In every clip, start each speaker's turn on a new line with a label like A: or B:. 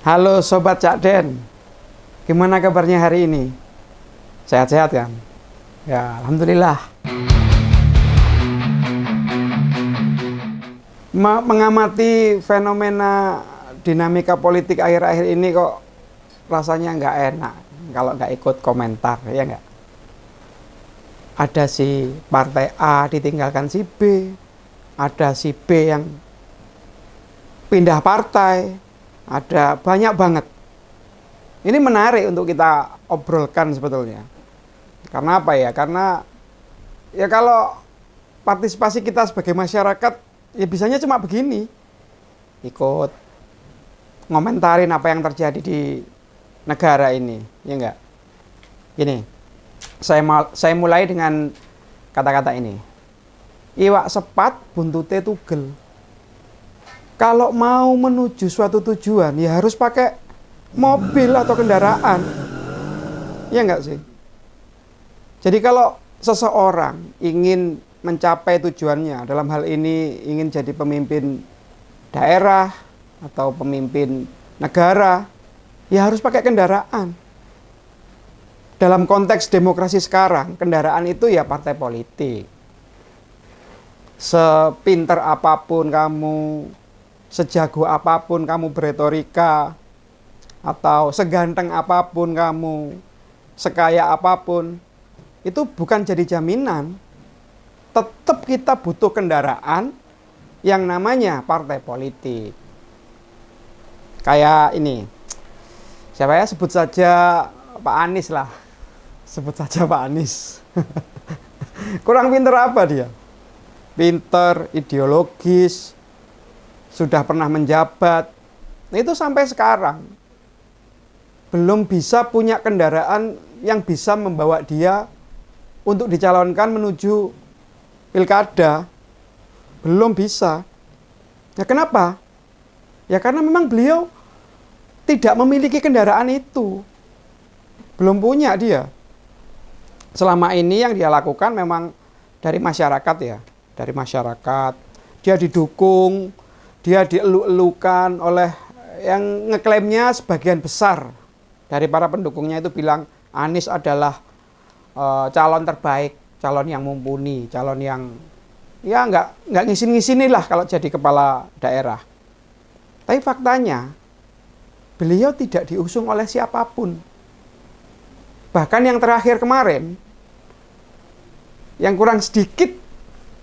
A: Halo Sobat Cak Den, gimana kabarnya hari ini? Sehat-sehat kan? Ya, Alhamdulillah. Mengamati fenomena dinamika politik akhir-akhir ini kok rasanya nggak enak kalau nggak ikut komentar, ya nggak? Ada si partai A ditinggalkan si B, ada si B yang pindah partai, ada banyak banget. Ini menarik untuk kita obrolkan sebetulnya. Karena apa ya? Karena ya kalau partisipasi kita sebagai masyarakat ya bisanya cuma begini. Ikut ngomentarin apa yang terjadi di negara ini, ya enggak? Gini, saya mulai dengan kata-kata ini. Iwak sepat buntute tugel. Kalau mau menuju suatu tujuan ya harus pakai mobil atau kendaraan. Ya enggak sih? Jadi kalau seseorang ingin mencapai tujuannya, dalam hal ini ingin jadi pemimpin daerah atau pemimpin negara, ya harus pakai kendaraan. Dalam konteks demokrasi sekarang, kendaraan itu ya partai politik. Sepinter apapun kamu, sejago apapun kamu beretorika, atau seganteng apapun kamu, sekaya apapun, itu bukan jadi jaminan. Tetap kita butuh kendaraan yang namanya partai politik. Kayak ini, siapa ya, sebut saja Pak Anies lah. Sebut saja Pak Anies. Kurang pinter apa dia? Pinter, ideologis, sudah pernah menjabat, itu sampai sekarang belum bisa punya kendaraan yang bisa membawa dia untuk dicalonkan menuju pilkada. Belum bisa. Ya kenapa? Ya karena memang beliau tidak memiliki kendaraan itu. Belum punya dia. Selama ini yang dia lakukan memang dari masyarakat ya. Dari masyarakat. Dia didukung, dia dielu-elukan oleh yang ngeklaimnya sebagian besar dari para pendukungnya itu bilang Anies adalah calon terbaik, calon yang mumpuni, calon yang ya nggak ngisin-ngisini lah kalau jadi kepala daerah. Tapi faktanya beliau tidak diusung oleh siapapun. Bahkan yang terakhir kemarin, yang kurang sedikit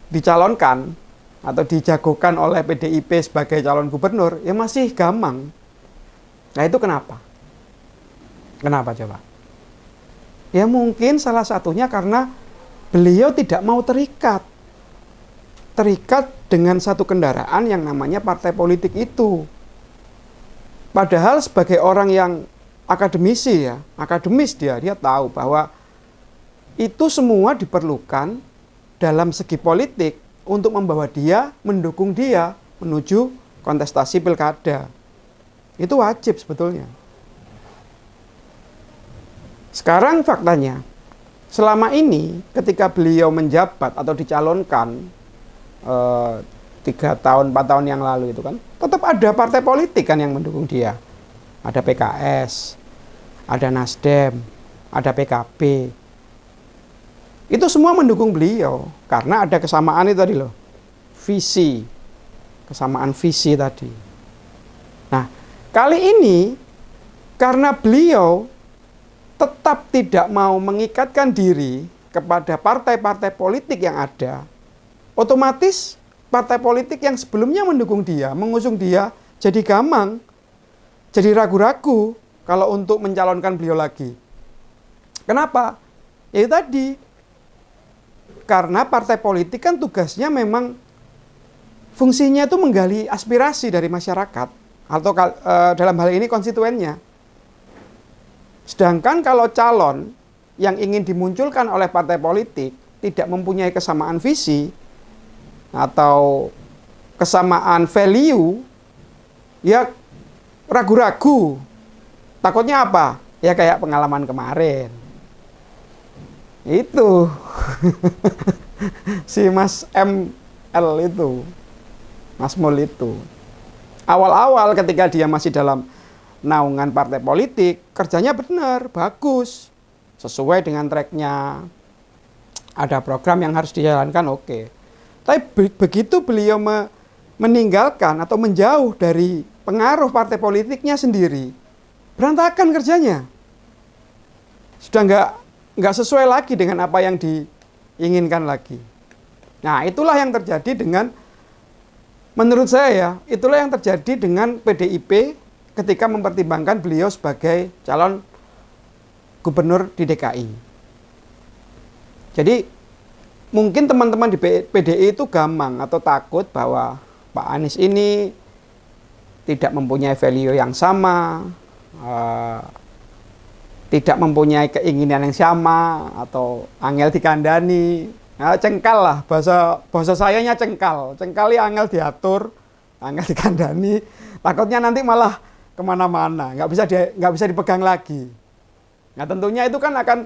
A: dicalonkan atau dijagokan oleh PDIP sebagai calon gubernur, ya masih gamang. Nah itu kenapa? Kenapa coba? Ya mungkin salah satunya karena beliau tidak mau terikat dengan satu kendaraan yang namanya partai politik itu. Padahal sebagai orang yang akademisi ya, akademis dia tahu bahwa itu semua diperlukan dalam segi politik untuk membawa dia, mendukung dia menuju kontestasi pilkada. Itu wajib sebetulnya. Sekarang faktanya, selama ini ketika beliau menjabat atau dicalonkan 3 tahun, 4 tahun yang lalu itu kan, tetap ada partai politik kan yang mendukung dia. Ada PKS, ada Nasdem, ada PKB. Itu semua mendukung beliau karena ada kesamaan itu tadi loh, visi, kesamaan visi tadi. Nah, kali ini karena beliau tetap tidak mau mengikatkan diri kepada partai-partai politik yang ada, otomatis partai politik yang sebelumnya mendukung dia, mengusung dia, jadi gamang, jadi ragu-ragu kalau untuk mencalonkan beliau lagi. Kenapa? Ya itu tadi. Karena partai politik kan tugasnya memang fungsinya itu menggali aspirasi dari masyarakat atau dalam hal ini konstituennya. Sedangkan kalau calon yang ingin dimunculkan oleh partai politik tidak mempunyai kesamaan visi atau kesamaan value, ya ragu-ragu. Takutnya apa? Ya kayak pengalaman kemarin. Itu si Mas ML itu, Mas Mul itu. Awal-awal ketika dia masih dalam naungan partai politik, kerjanya benar, bagus, sesuai dengan tracknya. Ada program yang harus dijalankan, oke. Tapi begitu beliau meninggalkan atau menjauh dari pengaruh partai politiknya sendiri, berantakan kerjanya. Sudah nggak sesuai lagi dengan apa yang diinginkan lagi. Nah, itulah yang terjadi menurut saya ya, itulah yang terjadi dengan PDIP ketika mempertimbangkan beliau sebagai calon gubernur di DKI. Jadi, mungkin teman-teman di PDI itu gamang atau takut bahwa Pak Anies ini tidak mempunyai value yang sama, tidak mempunyai keinginan yang sama, atau angel dikandani. Nah, cengkal lah, bahasa sayanya cengkal ya, angel diatur, angel dikandani, takutnya nanti malah kemana-mana, nggak bisa dipegang lagi. Nah, tentunya itu kan akan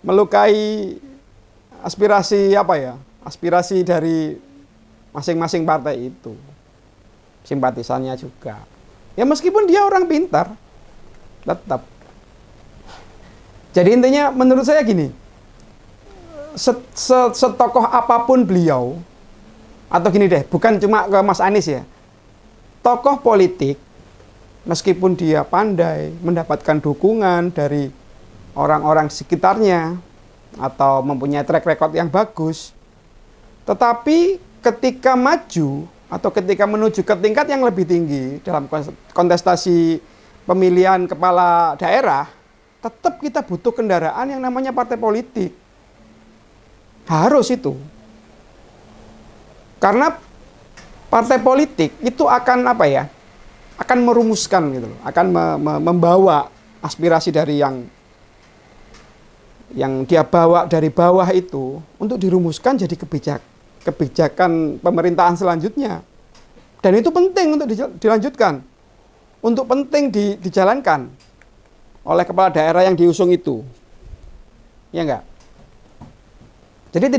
A: melukai aspirasi dari masing-masing partai itu, simpatisannya juga. Ya meskipun dia orang pintar, tetap. Jadi intinya menurut saya gini, setokoh apapun beliau, atau gini deh, bukan cuma ke Mas Anies ya, tokoh politik, meskipun dia pandai mendapatkan dukungan dari orang-orang sekitarnya, atau mempunyai track record yang bagus, tetapi ketika maju, atau ketika menuju ke tingkat yang lebih tinggi, dalam kontestasi pemilihan kepala daerah, tetap kita butuh kendaraan yang namanya partai politik. Harus itu. Karena partai politik itu akan akan merumuskan gitu loh, akan membawa aspirasi dari yang dia bawa dari bawah itu untuk dirumuskan jadi kebijakan pemerintahan selanjutnya. Dan itu penting untuk dilanjutkan. Untuk penting dijalankan oleh kepala daerah yang diusung itu. Ya enggak? Jadi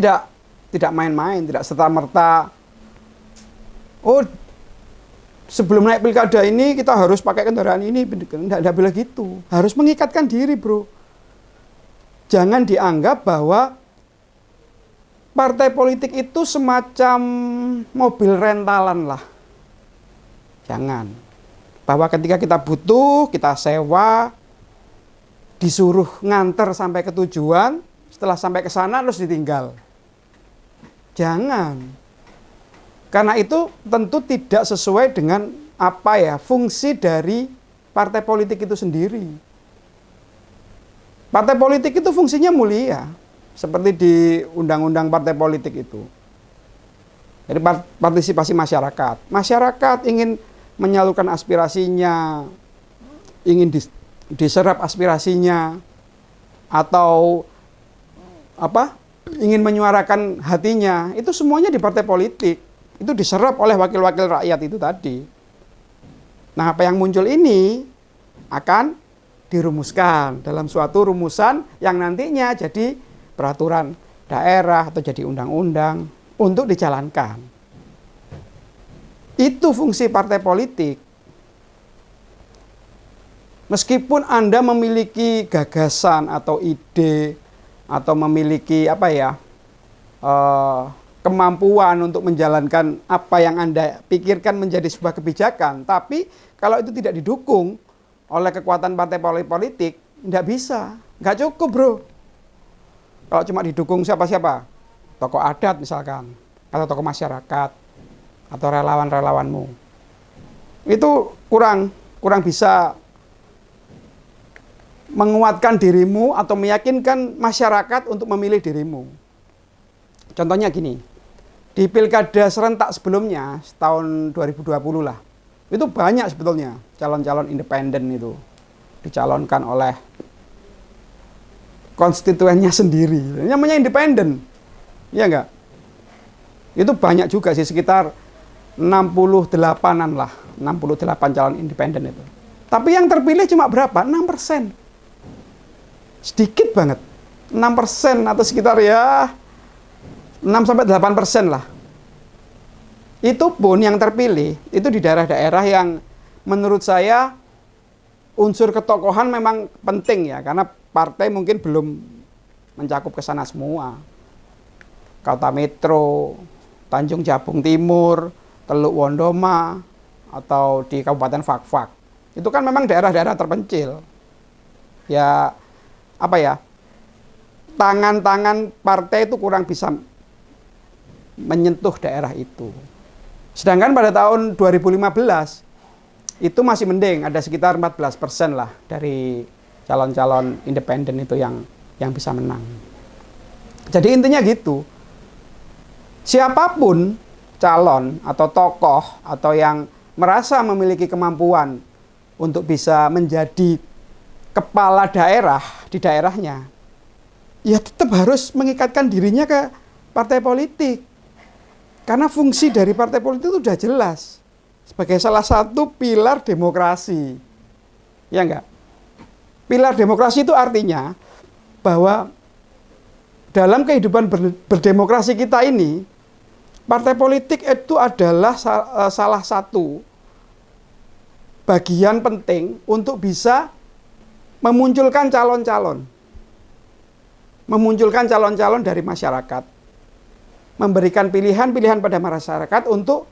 A: tidak main-main, tidak serta-merta, oh sebelum naik pilkada ini kita harus pakai kendaraan ini, tidak boleh gitu. Harus mengikatkan diri, bro. Jangan dianggap bahwa partai politik itu semacam mobil rentalan lah. Jangan. Bahwa ketika kita butuh, kita sewa, disuruh nganter sampai ke tujuan, setelah sampai ke sana terus ditinggal. Jangan. Karena itu tentu tidak sesuai dengan fungsi dari partai politik itu sendiri. Partai politik itu fungsinya mulia, seperti di undang-undang partai politik itu. Jadi partisipasi masyarakat. Masyarakat ingin menyalurkan aspirasinya, ingin diserap aspirasinya, atau ingin menyuarakan hatinya, itu semuanya di partai politik. Itu diserap oleh wakil-wakil rakyat itu tadi. Nah, apa yang muncul ini akan dirumuskan dalam suatu rumusan yang nantinya jadi peraturan daerah atau jadi undang-undang untuk dijalankan. Itu fungsi partai politik. Meskipun Anda memiliki gagasan atau ide atau memiliki kemampuan untuk menjalankan apa yang Anda pikirkan menjadi sebuah kebijakan, tapi kalau itu tidak didukung oleh kekuatan partai politik, tidak bisa, nggak cukup, bro. Kalau cuma didukung siapa-siapa, tokoh adat misalkan, atau tokoh masyarakat, atau relawan-relawanmu, itu kurang bisa menguatkan dirimu atau meyakinkan masyarakat untuk memilih dirimu. Contohnya gini, di pilkada serentak sebelumnya, tahun 2020 lah, itu banyak sebetulnya calon-calon independen itu dicalonkan oleh konstituennya sendiri. Namanya independen, iya enggak? Itu banyak juga sih, sekitar 68-an lah, 68 calon independen itu. Tapi yang terpilih cuma berapa? 6%. Sedikit banget. 6% atau sekitar 6-8% lah. Itu pun yang terpilih, itu di daerah-daerah yang menurut saya unsur ketokohan memang penting ya, karena partai mungkin belum mencakup ke sana semua. Kota Metro, Tanjung Jabung Timur, Teluk Wondoma, atau di Kabupaten Fak-Fak. Itu kan memang daerah-daerah terpencil. Ya, apa ya, tangan-tangan partai itu kurang bisa menyentuh daerah itu. Sedangkan pada tahun 2015, itu masih mending, ada sekitar 14% lah dari calon-calon independen itu yang bisa menang. Jadi intinya gitu, siapapun calon atau tokoh atau yang merasa memiliki kemampuan untuk bisa menjadi kepala daerah di daerahnya, ya tetap harus mengikatkan dirinya ke partai politik. Karena fungsi dari partai politik itu sudah jelas sebagai salah satu pilar demokrasi. Ya enggak? Pilar demokrasi itu artinya bahwa dalam kehidupan berdemokrasi kita ini, partai politik itu adalah salah satu bagian penting untuk bisa memunculkan calon-calon. Memunculkan calon-calon dari masyarakat. Memberikan pilihan-pilihan pada masyarakat untuk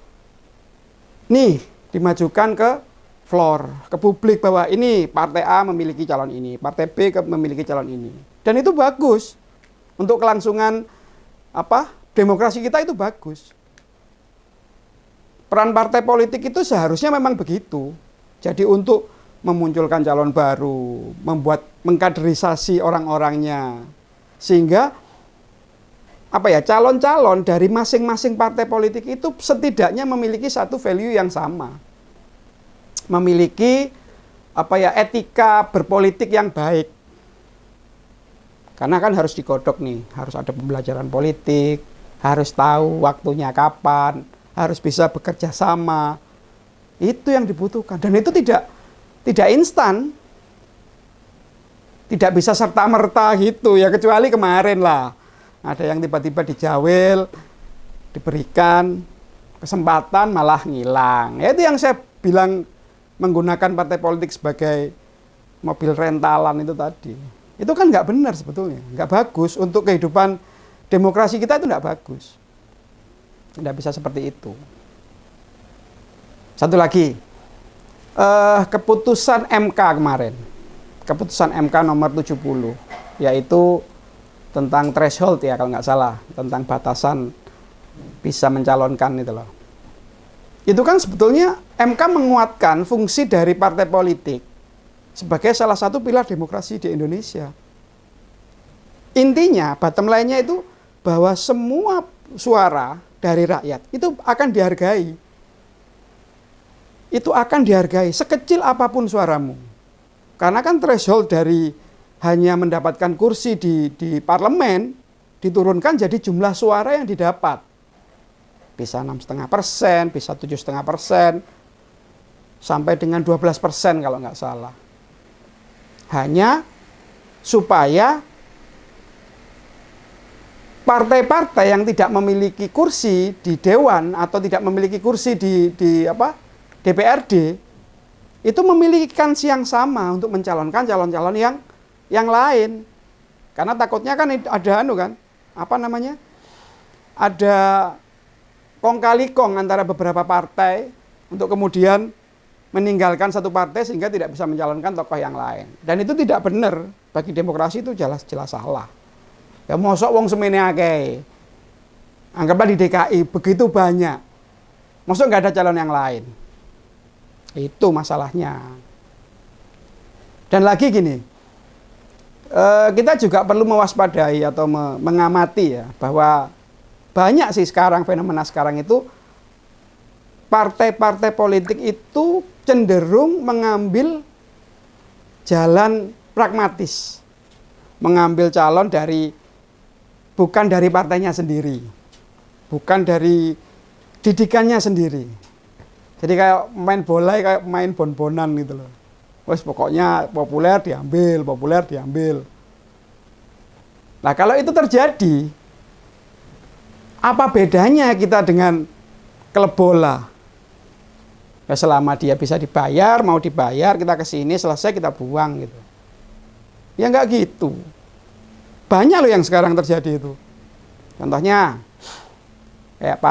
A: dimajukan ke floor, ke publik bahwa ini partai A memiliki calon ini, partai B memiliki calon ini. Dan itu bagus. Untuk kelangsungan demokrasi kita itu bagus. Peran partai politik itu seharusnya memang begitu. Jadi untuk memunculkan calon baru, mengkaderisasi orang-orangnya, sehingga calon-calon dari masing-masing partai politik itu setidaknya memiliki satu value yang sama, memiliki etika berpolitik yang baik. Karena kan harus digodok nih, harus ada pembelajaran politik, harus tahu waktunya kapan, harus bisa bekerja sama. Itu yang dibutuhkan. Dan itu tidak instan. Tidak bisa serta-merta gitu ya, kecuali kemarin lah. Ada yang tiba-tiba dijawel, diberikan kesempatan malah ngilang. Ya, itu yang saya bilang menggunakan partai politik sebagai mobil rentalan itu tadi. Itu kan nggak benar sebetulnya, nggak bagus untuk kehidupan demokrasi kita, itu nggak bagus. Nggak bisa seperti itu. Satu lagi, keputusan MK kemarin, keputusan MK nomor 70, yaitu tentang threshold ya kalau nggak salah, tentang batasan bisa mencalonkan itu loh. Itu kan sebetulnya MK menguatkan fungsi dari partai politik sebagai salah satu pilar demokrasi di Indonesia. Intinya, bottom line-nya itu bahwa semua suara dari rakyat itu akan dihargai. Itu akan dihargai sekecil apapun suaramu. Karena kan threshold dari hanya mendapatkan kursi di parlemen diturunkan jadi jumlah suara yang didapat. Bisa 6,5%, bisa 7,5%, sampai dengan 12% kalau nggak salah. Hanya supaya partai-partai yang tidak memiliki kursi di Dewan atau tidak memiliki kursi di DPRD itu memiliki kans yang sama untuk mencalonkan calon-calon yang lain. Karena takutnya kan ada ada kong kali kong antara beberapa partai untuk kemudian meninggalkan satu partai sehingga tidak bisa mencalonkan tokoh yang lain. Dan itu tidak benar. Bagi demokrasi itu jelas salah. Ya mosok wong semene akeh. Anggaplah di DKI begitu banyak. Mosok nggak ada calon yang lain. Itu masalahnya. Dan lagi gini, kita juga perlu mewaspadai atau mengamati ya, bahwa banyak sih sekarang, fenomena sekarang itu partai-partai politik itu cenderung mengambil jalan pragmatis, mengambil calon bukan dari partainya sendiri, bukan dari didikannya sendiri. Jadi kayak main bola, kayak main bon-bonan gitu loh. Wes pokoknya populer diambil. Nah kalau itu terjadi, apa bedanya kita dengan klub bola? Ya, selama dia bisa dibayar, mau dibayar, kita ke sini, selesai kita buang gitu. Ya nggak gitu. Banyak loh yang sekarang terjadi itu. Contohnya kayak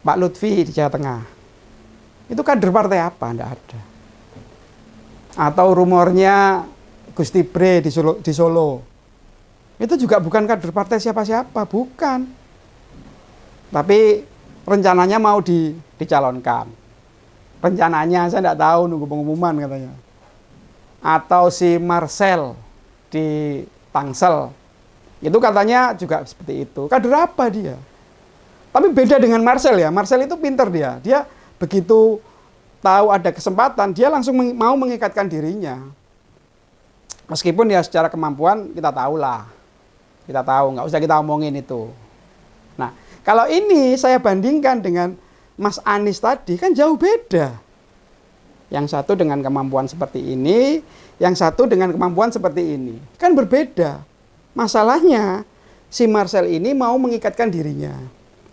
A: Pak Lutfi di Jawa Tengah. Itu kader partai apa? Nggak ada. Atau rumornya Gusti Bre di Solo. Itu juga bukan kader partai siapa-siapa, bukan. Tapi rencananya mau dicalonkan. Rencananya saya tidak tahu, nunggu pengumuman katanya. Atau si Marcel di Tangsel, itu katanya juga seperti itu. Kader apa dia? Tapi beda dengan Marcel ya. Marcel itu pinter dia. Dia begitu tahu ada kesempatan, dia langsung mau mengikatkan dirinya. Meskipun ya secara kemampuan kita tahu lah. Kita tahu, nggak usah kita omongin itu. Nah, kalau ini saya bandingkan dengan Mas Anies tadi, kan jauh beda. Yang satu dengan kemampuan seperti ini, yang satu dengan kemampuan seperti ini. Kan berbeda. Masalahnya, si Marcel ini mau mengikatkan dirinya.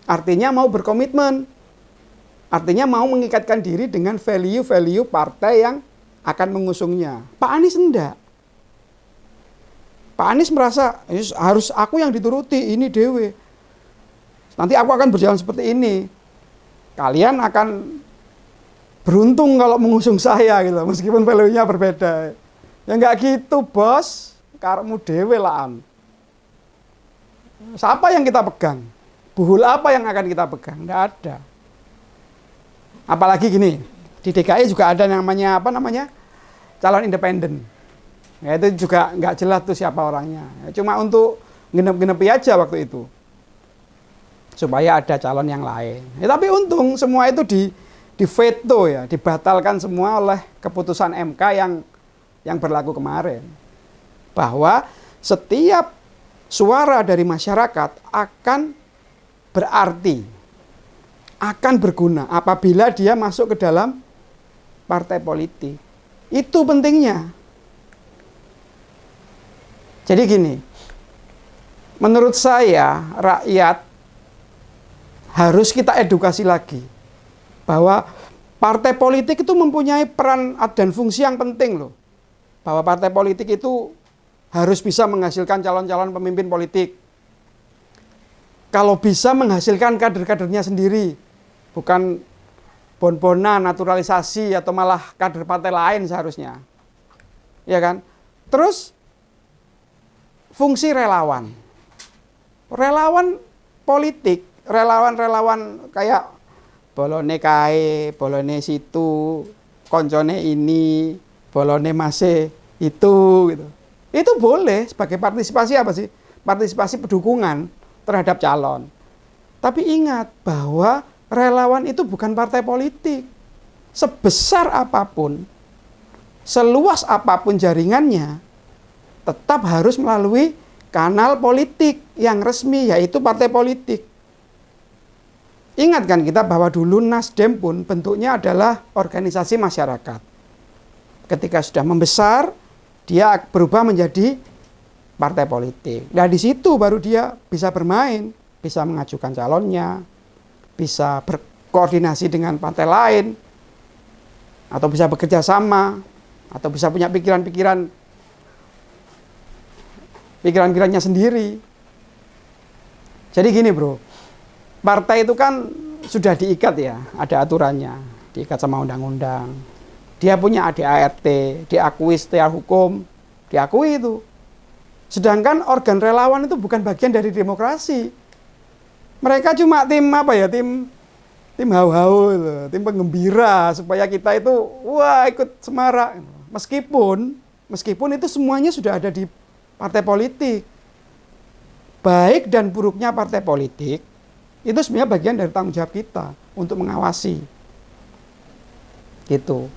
A: Artinya mau berkomitmen. Artinya mau mengikatkan diri dengan value-value partai yang akan mengusungnya. Pak Anies enggak. Pak Anies merasa, harus aku yang dituruti, ini dewe. Nanti aku akan berjalan seperti ini. Kalian akan beruntung kalau mengusung saya gitu, meskipun value-nya berbeda. Ya nggak gitu, bos. Karemu dewe laan. Siapa yang kita pegang? Buhul apa yang akan kita pegang? Nggak ada. Apalagi gini, di DKI juga ada namanya calon independen. Ya, itu juga nggak jelas tuh siapa orangnya. Ya, cuma untuk nginep-nginepi aja waktu itu. Supaya ada calon yang lain. Ya, tapi untung semua itu di veto ya, dibatalkan semua oleh keputusan MK yang berlaku kemarin. Bahwa setiap suara dari masyarakat akan berarti, akan berguna apabila dia masuk ke dalam partai politik. Itu pentingnya. Jadi gini, menurut saya rakyat harus kita edukasi lagi bahwa partai politik itu mempunyai peran dan fungsi yang penting loh. Bahwa partai politik itu harus bisa menghasilkan calon-calon pemimpin politik. Kalau bisa menghasilkan kader-kadernya sendiri, bukan bon-bonan, naturalisasi atau malah kader partai lain seharusnya. Ya kan? Terus fungsi relawan. Relawan politik, relawan-relawan kayak bolone kae, bolone situ, koncone ini, bolone mase itu gitu. Itu boleh sebagai partisipasi apa sih? Partisipasi pendukungan terhadap calon. Tapi ingat bahwa relawan itu bukan partai politik. Sebesar apapun, seluas apapun jaringannya, tetap harus melalui kanal politik yang resmi, yaitu partai politik. Ingat kan kita bahwa dulu Nasdem pun bentuknya adalah organisasi masyarakat. Ketika sudah membesar, dia berubah menjadi partai politik. Nah di situ baru dia bisa bermain, bisa mengajukan calonnya, bisa berkoordinasi dengan partai lain, atau bisa bekerja sama, atau bisa punya pikirannya sendiri. Jadi gini bro, partai itu kan sudah diikat ya, ada aturannya, diikat sama undang-undang. Dia punya ADART, diakui secara hukum, diakui itu. Sedangkan organ relawan itu bukan bagian dari demokrasi. Mereka cuma tim tim hau-hau, tim penggembira supaya kita itu ikut semarak. Meskipun itu semuanya sudah ada di partai politik. Baik dan buruknya partai politik itu sebenarnya bagian dari tanggung jawab kita untuk mengawasi. Gitu.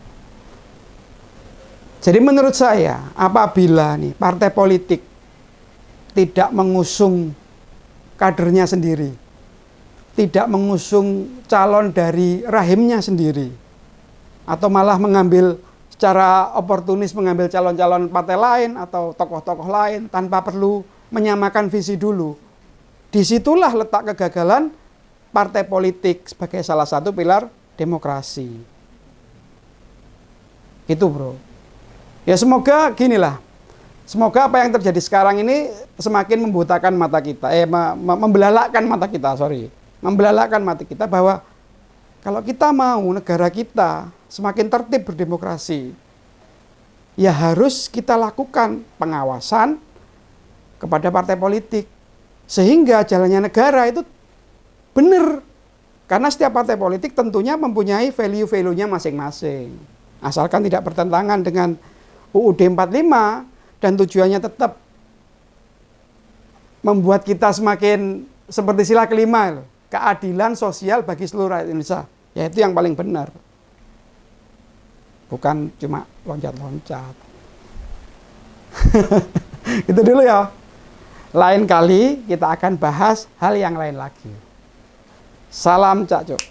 A: Jadi menurut saya, apabila nih partai politik tidak mengusung kadernya sendiri, tidak mengusung calon dari rahimnya sendiri, atau malah mengambil secara oportunis mengambil calon-calon partai lain atau tokoh-tokoh lain tanpa perlu menyamakan visi dulu. Disitulah letak kegagalan partai politik sebagai salah satu pilar demokrasi. Gitu bro. Ya semoga ginilah. Semoga apa yang terjadi sekarang ini semakin membutakan mata kita, membelalakkan mata kita, membelalakkan mata kita bahwa kalau kita mau negara kita semakin tertib berdemokrasi, ya harus kita lakukan pengawasan kepada partai politik. Sehingga jalannya negara itu benar. Karena setiap partai politik tentunya mempunyai value-value-nya masing-masing. Asalkan tidak bertentangan dengan UUD 45 dan tujuannya tetap membuat kita semakin seperti sila kelima, keadilan sosial bagi seluruh rakyat Indonesia. Ya itu yang paling benar. Bukan cuma loncat-loncat. Itu dulu ya. Lain kali kita akan bahas hal yang lain lagi. Salam Cak Cuk.